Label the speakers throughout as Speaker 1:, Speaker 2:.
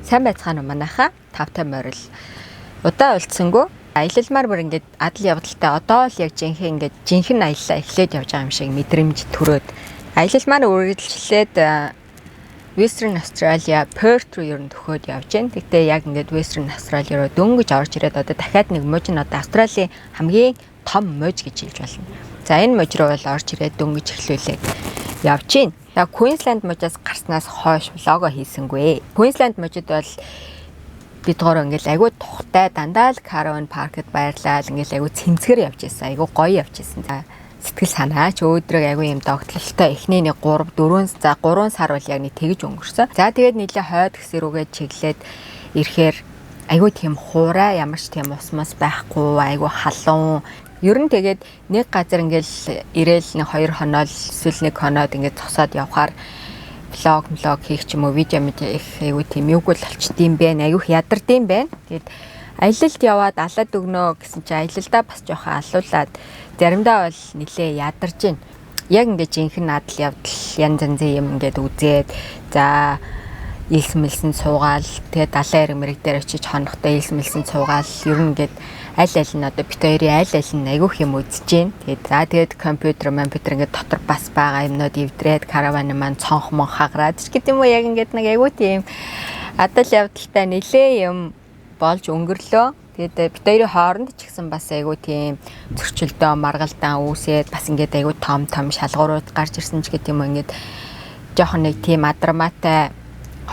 Speaker 1: Сайн байцгаана уу манайхаа. Тавтай морил. Удаа уулзсангүй. Аялалмаар бүр ингээд адал явдалтай одоо л яг жинхэнэ аяллаа эхлээд явж байгаа юм шиг мэдрэмж төрөөд аялалмаар үргэлжлээд Western Australia Perth руу ер нь төхөөд явж байна. Тэгтээ яг ингээд Western Australia руу дөнгөж орж ирээд одоо дахиад нэг мужид нь одоо Австралийн хамгийн том муж гэж хэлж болно. За энэ муж руу бол орж ирээд дөнгөж эхлүүлээд явж байна. Яг Queensland мужаас гарснаас хойш лого хийсэнгүй. Queensland мужид бол бид гоор ингээл айгүй тухтай дандаа л caravan parkд байрлал ингээл айгүй цэмцгэр явж байсан. Айгүй гоё явж байсан. За сэтгэл санаач өөдрөг айгүй юм догтлолтой эхний нэг 3 сар бол яг нэг тэгж өнгөрсөн. За тэгээд нийлээ хойд гэсэр үгээд чиглээд ирэхээр айгүй тийм хуурай ямар ч тийм ус мас байхгүй айгүй халуун. Ер нь тэгээд нэг газар ингээл ирээл нэг 2 хоноо эсвэл 1 хоноод ингээд зогсоод явхаар влог хийх ч юм уу видео их айгүй тийм юуг л болчдığım байна. Айгүй ядардığım байна. Тэгээд аялалд яваад алаад өгнө гэсэн чи аялалдаа бас жоохон алуулаад заримдаа бол нилээ ядарч байна. Яг ингээд жинхэнэ адал явдал янз янзын юм ингээд үзээд за илсмэлсэн суугаал тэгээд далайн эрэг дээр очиж хонохтой илсмэлсэн суугаал ер нь ингээд аль нь одоо бит хоёрын аль нь айгүйх юм үзэж гин. Тэгээд компьютер ингээд дотор бас байгаа юмнууд эвдрээд караван маань цонх хаграад ч гэдэм үү яг ингээд нэг айгүй тийм адал явдалтай нилээ юм болж өнгөрлөө. Тэгээд бит хоёрын хооронд ч гэсэн бас айгүй тийм зөрчилдөө маргалдаан үүсээд бас ингээд айгүй том шалгуурууд гарч ирсэн ч гэдэм үү ингээд жоохон нэг тийм адармаатай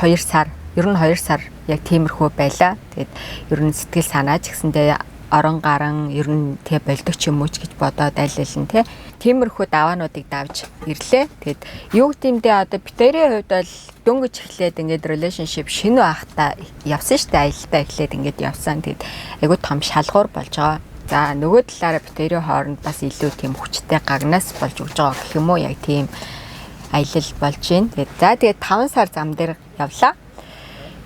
Speaker 1: 2 сар ер нь 2 сар яг тиймэрхүү байла. Тэгээд ер нь сэтгэл санаа ч гэсэндээ орон гарan ер нь тий болдог ч юм уу ч гэж бодоод айллан тий тиймэрхүү даваануудыг давж ирлээ. Тэгэд юу гэмдээ одоо бит хоёрын хувьд бол дөнгөж эхлээд ингээд relationship шинэ байхдаа явсан штэ аялалтаа эхлээд ингээд явсан. Тэгэд айгуу том шалгуур болж байгаа. За нөгөө талаараа бит хоёрын хооронд бас илүү тийм хүчтэй гагнаас болж өгж байгаа гэх юм уу яг тийм аялал болж байна. Тэгээд 5 сар зам дээр явлаа.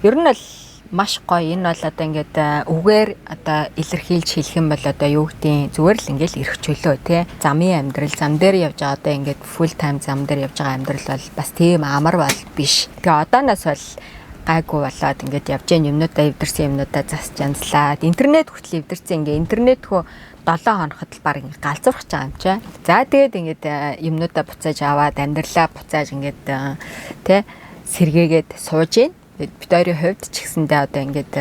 Speaker 1: Ер нь бол маш гоё. Энэ бол одоо ингээд үгээр одоо илэрхийлж хэлэх юм бол одоо юу гэдгийг зүгээр л ингээд эрхчлөө тий. Замын амьдрал зам дээр явж байгаа одоо ингээд full time зам дээр явж байгаа амьдрал бол бас тийм амар бол биш. Тэгээ одооноос бол гайгүй болоод ингээд явж гэн юмнуудаа эвдэрсэн юмнуудаа засч янзлаад интернет хүртэл эвдэрсэн ингээд интернет хөө 7 хоногт л баг ингээд галзуурах гэж байгаа юм чаа. За тэгээд ингээд юмнуудаа буцааж аваад амьдралаа буцааж ингээд тий сэргээгээд сууж гин. Бид хоёрын хувьд ч гэсэндээ одоо ингээд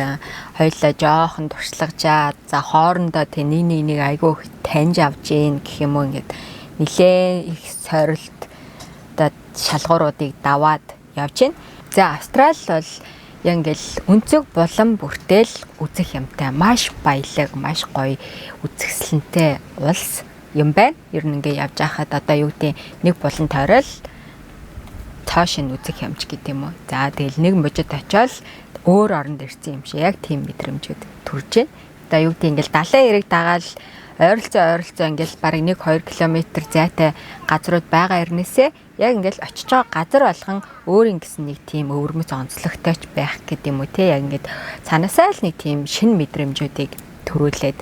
Speaker 1: хоёулаа жоохон туршлагажаад за хоорондоо тэ нэг айгүй таньж авж гин гэх юм уу ингээд нилээ их сорилт одоо шалгууруудыг даваад явж гин. За Австрали бол яг ингээл өнцөг булан бүртэл үзэх юмтай маш баялаг маш гоё үзэсгэлэнтэй улс юм байна. Ер нь ингээд явж байхад одоо юу гэдэг нэг булан тойрол цаашин үзэх юмч гэдэг юм уу. За тэгэл нэг мужид очиод өөр оронд ирсэн юм шиг яг тийм мэдрэмжүүд төрж байна. Одоо юу гэдэг ингээл далайн эрэг дагаал ойролцоо ингээл бараг 1-2 км зайтай газрууд байгаа ирнээсээ яг ингээл очиж байгаа газар болгон өөрийн гэсэн нэг тийм өвөрмөц онцлогтойч байх гэдэг юм уу те. Яг ингээд цанаасаа л нэг тийм шин мэдрэмжүүдийг төрүүлээд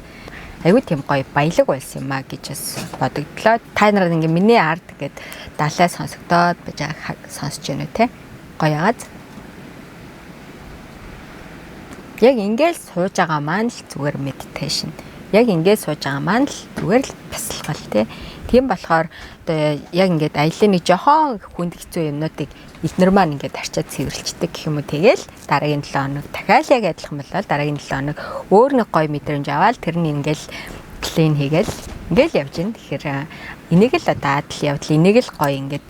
Speaker 1: айгүй тийм гоё баялаг байсан юм а гэж бас бодогдлоо. Та нараа ингээ миний ард ингээд далай сонсогдоод байж байгааг сонсож байна те. Гоё яагаад. Яг ингээл сууж байгаа маань л зүгээр meditation. Яг ингээд сууж байгаа маань л зүгээр л бясалгал те. Тийм болохоор одоо яг ингээд аяллаа нэг жохон хүнд хэцүү юмнуудыг эднэр маань ингээд арчаад цэвэрлждэг гэх юм уу. Тэгэл дараагийн 7 хоног дахиад яг адилхан болол дараагийн 7 хоног өөр нэг гоё мэдрэмж аваад тэр нь ингээд плейн хийгээл ингээл явж гин. Тэгэхээр энийг л одоо адал явдал энийг л гоё ингээд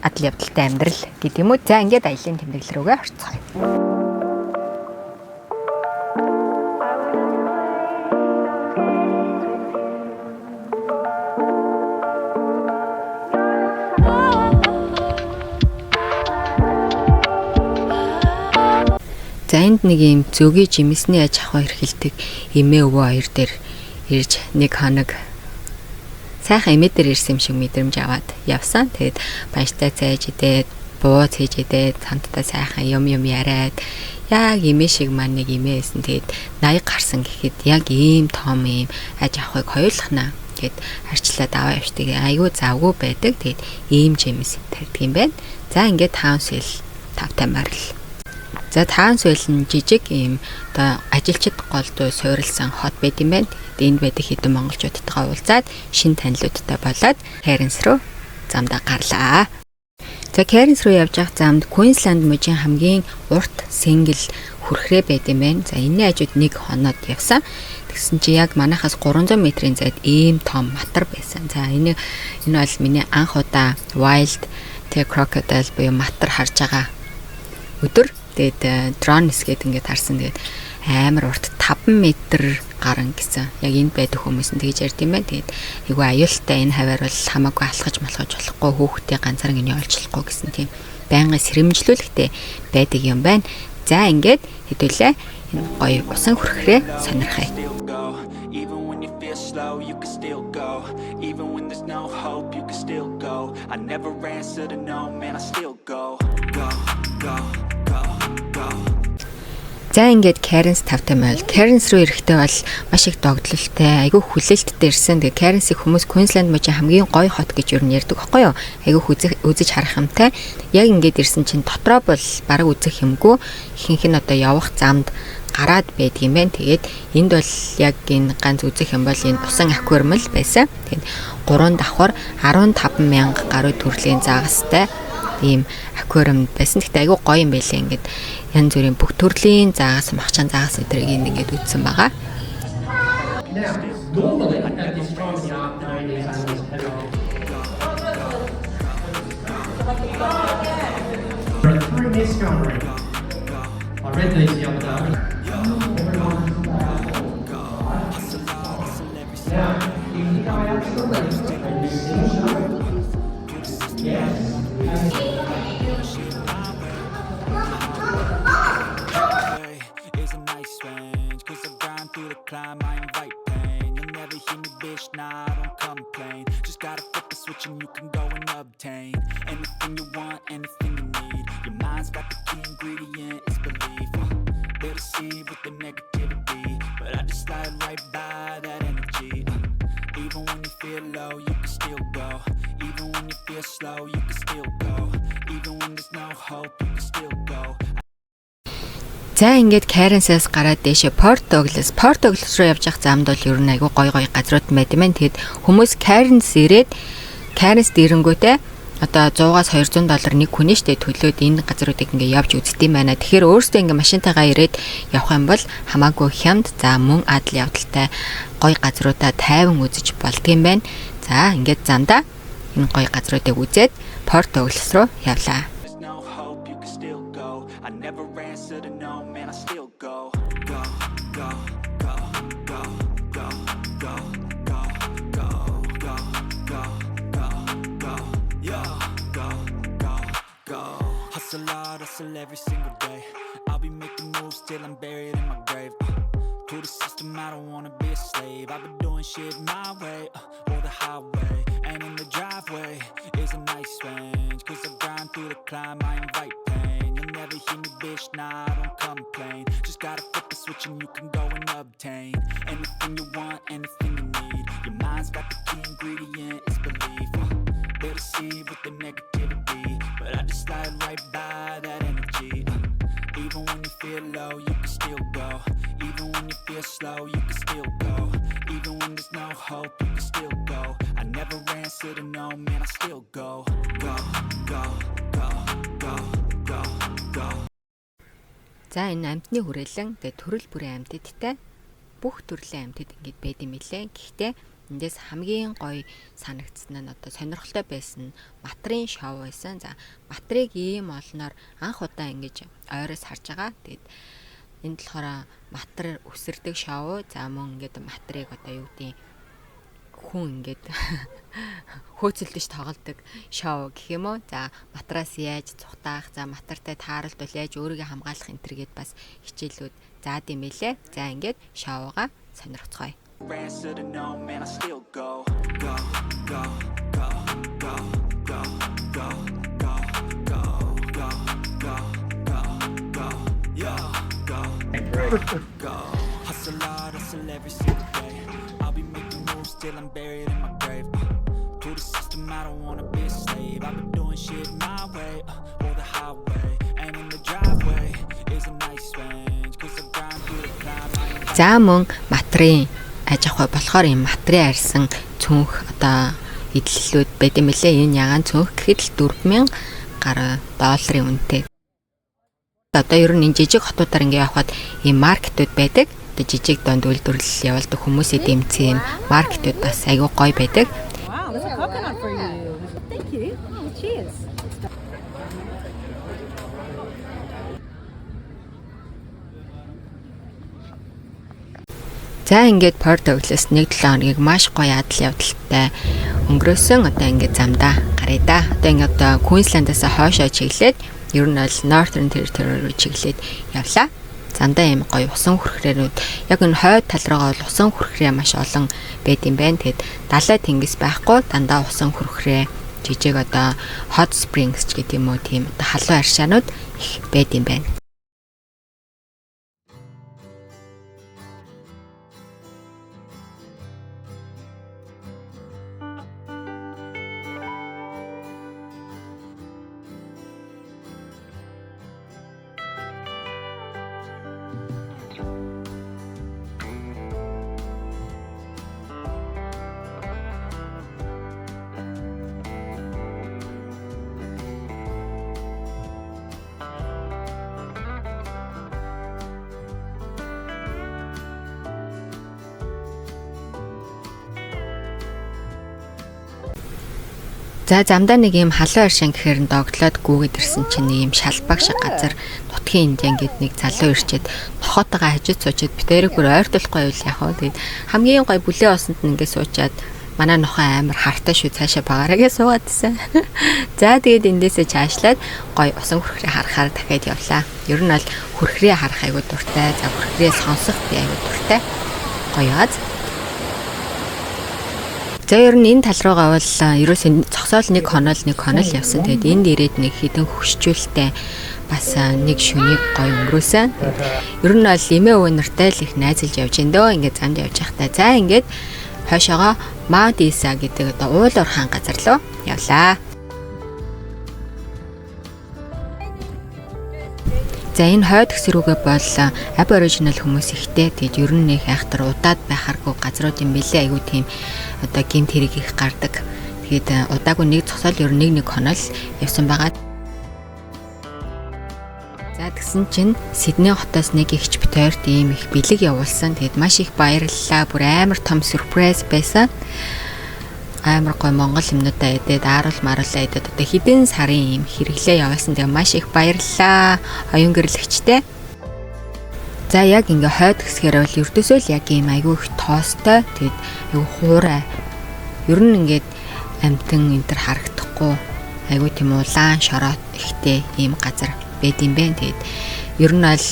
Speaker 1: адал явдалтай амьдрал гэдэг юм уу. За ингээд аяллаа тэмдэглэл рүүгээ орцгоё. За энд нэг юм зөгийн жимсний аж ахуй эрхэлдэг эмээ өвөө хоёр дээр ирж нэг хоног сайхан эмээ дээр ирсэн юм шиг мэдрэмж аваад явсан. Тэгээд баяртай цайж идээд бууз хийж идээд цантаа сайхан юм яриад яг эмээ шиг маань нэг эмээ байсан. Тэгээд 80 гарсан гэхэд яг ийм том ийм аж ахуйг хоёулахнаа гэд харчлаад аваа явчихдаг. Айгүй завгүй байдаг. Тэгээд ийм жимс тарьдаг юм байна. За ингээд таунсэл тавтай морил. За таан соёл нь жижиг ийм одоо ажилчид голдуу суурилсан хот байд юм байна. Энд байдаг хэдэн монголчуудтайгаа уулзаад шин танилуудтай болоод Cairns руу замдаа гарлаа. За Cairns руу явж явах замд Queensland мужийн хамгийн урт сэнгэл хүрхрээ байд юм байна. За энэний хажууд 1 хоноод явсан. Тэгсэн чи яг манайхаас 300 метрийн зайд ийм том матар байсан. За энэ бол миний анх удаа wild crocodile буюу матар харж байгаа өдөр. Тэгээд drones гэдэг ингээд харсан. Тэгээд амар урт 5 метр гарan гэсэн. Яг энд байдаг хүмүүс нь тэгж ярьд юм байна. Тэгээд айгүй аюултай энэ хаваар бол хамаагүй алхаж болохгүй хөөхтэй ганцаар ингэ олчлохгүй гэсэн тийм байнгын сэрэмжлүүлэгтэй байдаг юм байна. За ингээд хэдүүлээ энэ гоё усан хүрхрээ сонирхъя. За ингээд Cairns тавтай морил. Cairns руу ирэхдээ бол маш их догдлолтой, айгүй хүлээлттэй ирсэн. Тэгээ Cairns-ийг хүмүүс Queensland мужийн хамгийн гоё хот гэж юу нэрдэг байхгүй юу? Айгүй үзэж харах юмтай. Яг ингээд ирсэн чинь дотроо бол бараг үзэх юмгүй. Ихэнх нь одоо явах замд гараад байдаг юм байна. Тэгээд энд бол яг энэ ганц үзэх юм бол энэ усан аквариум л байсан. Тэгээд 3 давхар 15,000 гаруй төрлийн заагастай ийм аквариум байсан. Гэхдээ айгүй гоё юм байлээ. Ингээд янз бүрийн бүх төрлийн заагас, махчаан заагас өдрийг ингээд үзсэн байгаа.
Speaker 2: Climb, I invite pain. You'll never hear me, bitch, nah, I don't complain. Just gotta flip the switch and you can go and obtain anything you want, anything you need. Your mind's got the key ingredient, it's belief. They'll deceive with the negativity, but I just slide right by that energy. Even when you feel low, you can still go. Even when you feel slow, you can still go. Even when there's no hope, you can still go.
Speaker 1: За ингээд Cairns-аас гараад дэше Port Douglas руу явж явах замд бол ер нь айгүй гоё газрууд байд юм байна. Тэгэд хүмүүс Cairns ирээд Cairns дэрэнгүүтээ одоо 100-аас 200 доллар нэг хүний штэ төлөөд энэ газруудыг ингээ явж үздэм байна. Тэгэхээр өөрөөсөө ингээ машинтайгаа ирээд явах юм бол хамаагүй хямд, за мөн адал явдалтай гоё газруудаа тайван үзэж болдгийм байна. За ингээд замдаа энэ гоё газруудыг үзээд Port Douglas руу явлаа.
Speaker 2: I never answer to no, man, I still go. Hustle hard, hustle every single day. I'll be making moves till I'm buried in my grave. To the system, I don't wanna be a slave. I've been doing shit my way, or the highway. And in the driveway is a nice range. Cause I grind through the climb, I invite pain. You'll never hear me, bitch, nah, I don't complain. Just gotta flip the switch and you can go and obtain anything you want, anything you need. Your mind's got the key ingredient, it's belief. They'll deceive with the negativity, but I just slide right by that energy. Even when you feel low, you can still go. Even when you feel slow, you can still go. Even when there's no hope, you can still go. I never answer to no, man, I still go.
Speaker 1: За энэ амьтны хүрээлэн тэгээ төрөл бүрийн амьтдтай бүх төрлийн амьтад ингэж байд юм билээ. Гэхдээ эндээс хамгийн гоё санагдсан нь одоо сонирхолтой байсан матрын шоу байсан. За матрыг ийм олноор анх удаа ингэж ойроос харж байгаа. Тэгээд энэ болохоор матар өсөрдөг шоу. За мөн ингэж матрыг одоо юу гэдэг хүн ингэж хөөцөлдөж тоглодог шоу гэх юм уу. За матраас яаж цухтаах, за матартай тааралдвал яаж өөрийгөө хамгаалах энэ төргээд бас хичээлүүд заад юм билээ. За ингэж шоугаа сонирхцгаая.
Speaker 2: Answer to no, man, I still go. Hustle hard, hustle every single day. I'll be making moves till I'm buried in my grave. To the system, I don't wanna be a slave. I've been doing shit my way, or the highway. And
Speaker 1: За мөн матрын аж ахуй болохоор юм матрын арьсан цүнх одоо эдлэлүүд байд юм лээ. Энэ ягаан цүнх гэхэд л 4,000 гаруй долларын үнэтэй. Одоо ер нь энэ жижиг хотуудаар ингээ явхад ийм маркетууд байдаг. Одоо жижиг донд үйлдвэрлэл явуулдаг хүмүүсээ дэмцэх юм маркетууд бас айгүй гоё байдаг.
Speaker 3: Wow, there's a coconut for you. Thank you. Oh, cheers.
Speaker 1: За ингээд Порто өглөөс 1-7 хоногийг маш гоё адал явдалтай өнгөрөөсөн. Одоо ингээд замдаа гаръя да. Одоо ингээд Queensland-аас хойшоо чиглээд ер нь бол Northern Territory руу чиглээд явлаа. Замдаа юм гоё усан хүрхрээнүүд яг энэ хойд тал руугаа бол усан хүрхрээ маш олон байд юм байна. Тэгэд далай тэнгис байхгүй дандаа усан хүрхрээ жижиг одоо hot springs гэдэг юм уу тийм одоо халуун аршаанууд их байд юм байна. За замдаа нэг юм халуун аршин гэхээр нь догтлоод гүгээд ирсэн чинь нэг юм шалбаг шиг газар нутгийн Индиан гээд нэг залуу ирчээд тохоотойгоо хажууд суучаад битэрэг бүр ойртуулахгүй байл яах вэ. Тэгээд хамгийн гой бүлээ осонд нь ингээд суучаад манай нохоо амар хартай шүү цаашаа багаараа суугаад исэн. За тэгээд эндээсээ чаашлаад гой усан хүрхрээ харахаар дахиад явлаа. Ер нь бол хүрхрээ харах айгуу дуртай. За хүрхрээ сонсох би айгуу дуртай. Гоёаз. За ер нь энэ тал руугаа бол ерөөсөө зогсоол нэг хонол явсан. Тэгээд энд ирээд нэг хідэн хөвшчүүлтэй бас нэг шөнийг гоё өнгөрөөсөн. Ер нь бол эмээ өвөө нартай л их найзалж явж эндөө ингээд замд явж байхдаа за ингээд хойшоогоо Mount Isa гэдэг одоо уул уурхаан газар руу явлаа. За энэ хойд хэсрүүгээ бол Aboriginal хүмүүс ихтэй. Тэгээд ер нь нэг айхтар удаад байхааргүй газрууд юм бэлээ. Айгу тийм одоо гинт хэрэг их гардаг. Тэгээд удаагүй нэг зогсоол ер нь нэг хонол явсан байгаа. За тэгсэн чинь Сидней хотоос нэг ихч битээрт ийм их бэлэг явуулсан. Тэгээд маш их баярлалаа. Бүр амар том сюрприз байсан. Амар гой Монгол юмнуудаа идээд ааруул маруулаа идээд одоо хэдэн сарын юм хэрэглээ явуулсан. Тэгээ маш их баярлалаа. Оюун гэрлэгчтэй. За яг ингээ хойд хэсгээр бол ердөөсөө л яг ийм айгүй их тоостой. Тэгээд айгүй хуурай. Ер нь ингээд амтан энэ төр харагдахгүй. Айгүй тийм улаан шороод ихтэй ийм газар байд юм бэ. Тэгээд ер нь бол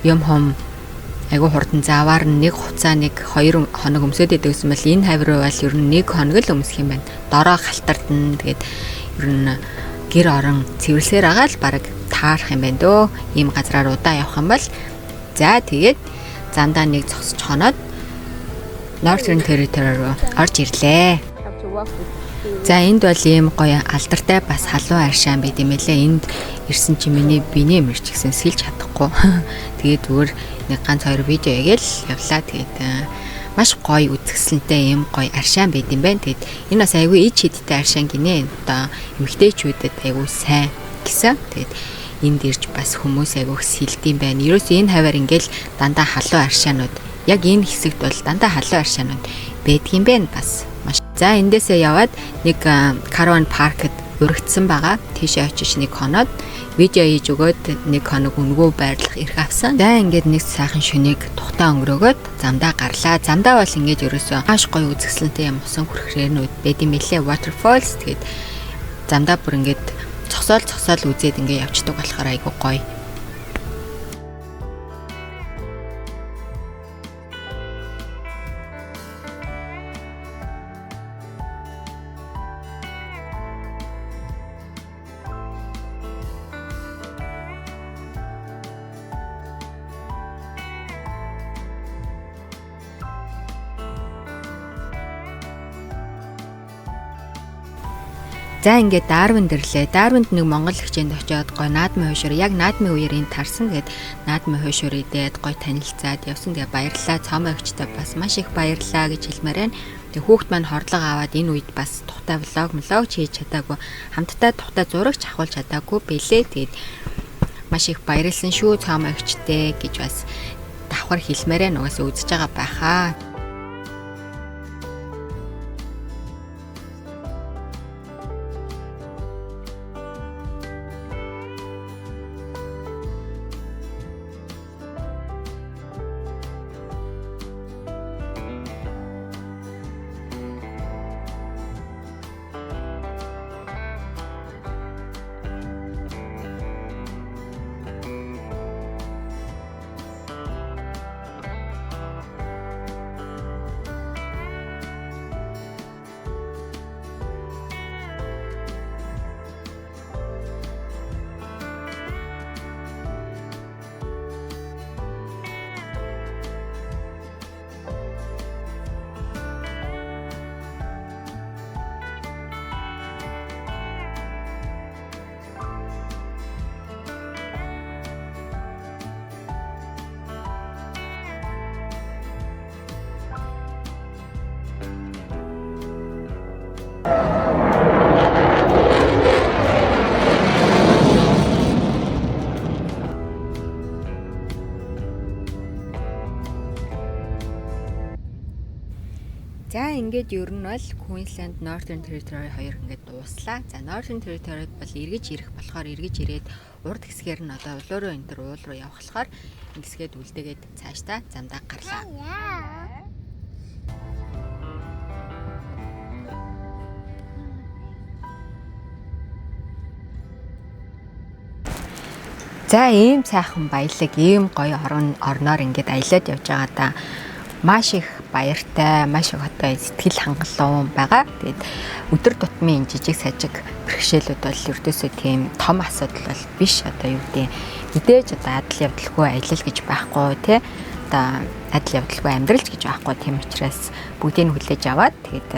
Speaker 1: юм хом айгүй хурдан заавар нэг хуцаа нэг 2 хоног өмсөд идэг гэсэн бол энэ хавь руу бол ер нь 1 хоног л өмсөх юм байна. Дороо халтардна. Тэгээд ер нь гэр орон цэвэрлсээр агаал баг таарах юм байна дөө. Ийм газраар удаа явах юм бол за тэгээд замдаа нэг зогсож хоноод Northern Territory руу орж ирлээ. За энд бол ийм гоё алдартай бас халуун аршаан байд юм лээ. Энд ирсэн чи миний биенээ мэрч гисэн сэлж чадахгүй. Тэгээд зүгээр нэг ганц 2 видео ягээл явлаа. Тэгээд маш гоё үзэсгэлэнтэй ийм гоё аршаан байд юм байна. Тэгээд энэ бас айгүй ич хидтэй аршаан гинэ. Одоо эмэгтэйчүүдэд айгүй сайн гэсэн. Тэгээд энд ирж бас хүмүүс айгүй сэлдэм байна. Ерөөсөө энэ хаваар ингээл дандаа халуун аршаанууд яг энэ хэсэгт бол дандаа халуун аршаанууд байдгийм байна бас. За эндээсээ яваад нэг Карван паркд урагдсан байгаа. Тийшээ очиж нэг хоноод видео хийж өгөөд нэг хоног өнгөө байрлах эрх авсан. За ингээд нэг сайхан шөнийг тухтаа өнгөрөөгөөд замдаа гарлаа. Замдаа бол ингээд ерөөсөө маш гоё үзэсгэлэнтэй юм усан хүрхрээнүүд байд юм билээ. Waterfalls тэгээд замдаа бүр ингээд цогсоол үзээд ингээд явцдаг болохоор айгуу гоё. За ингээд Дарвинд ирлээ. Дарвинд нэг монгол хичээнд очиод гой наадмын хуушур яг наадмын үеэрийн тарсан гэд наадмын хуушур идээд гой танилцаад явсан. Тэгээ баярлалаа. Цаамаа өгчтэй бас маш их баярлалаа гэж хэлмээр байна. Тэгээ хүүхд маань хордлого аваад энэ үед бас тухтай влог хийж чадаагүй. Хамтдаа тухтай зурагч авахулж чадаагүй бэлээ. Тэгээд маш их баярлсан шүү цаамаа өгчтэй гэж бас давхар хэлмээрээ нугаас үзэж байгаа байхаа. За ингээд ер нь бол Queensland Northern Territory хоёр ингээд дууслаа. За Northern Territory бол эргэж ирэх болохоор эргэж ирээд урд хэсгээр нь одоо улууруу энэ төр уул руу явах болохоор ингэсгээд үлдээгээд цаашдаа замдаа гарлаа. За ийм сайхан баялаг, ийм гоё орноор ингээд аялаад явж байгаа да. Маш их баяртай, маш их одоо сэтгэл хангалуун байгаа. Тэгээд өдөр тутмын жижиг сажиг бэрхшээлүүд бол ердөөсөө тийм том асуудал бол биш. Одоо юу гэдэг мэдээж одоо адал явдалгүй аялал гэж байхгүй тий. Одоо адал явдалгүй амьдралч гэж байхгүй. Тийм учраас бүгдийг нь хүлээж аваад тэгээд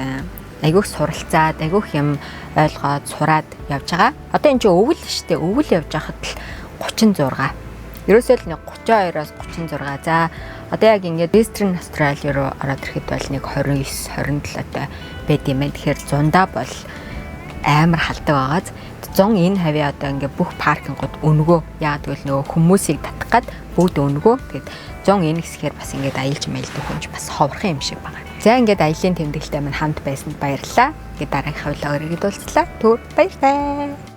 Speaker 1: айгүйх суралцаад, айгүйх юм ойлгоод, сураад явж байгаа. Одоо энэ чинь өвөл шүү дээ. Өвөл явж байхад л 36. Ерөөсөө л нэг 32-оос 36. За одоо яг ингээд Western Australia руу ороод ирэхэд бол нэг 29, 27 одоо байд юм байна. Тэгэхээр 100-аа бол амар халдаг байгааз 100 энэ хавьяа одоо ингээд бүх паркингууд өнгөө. Яг тэгвэл нөгөө хүмүүсийг татах гад бүгд өнгөө. Тэгээд 100 энэ хэсгээр бас ингээд аялж маялдах хүнч бас ховорхон юм шиг байгаа. За ингээд аялын тэмдэглэлтэй маань хамт байсанд баярлалаа. Ингээд дараагийн хавлаагаар иргэд уулзлаа. Түр баярлалаа.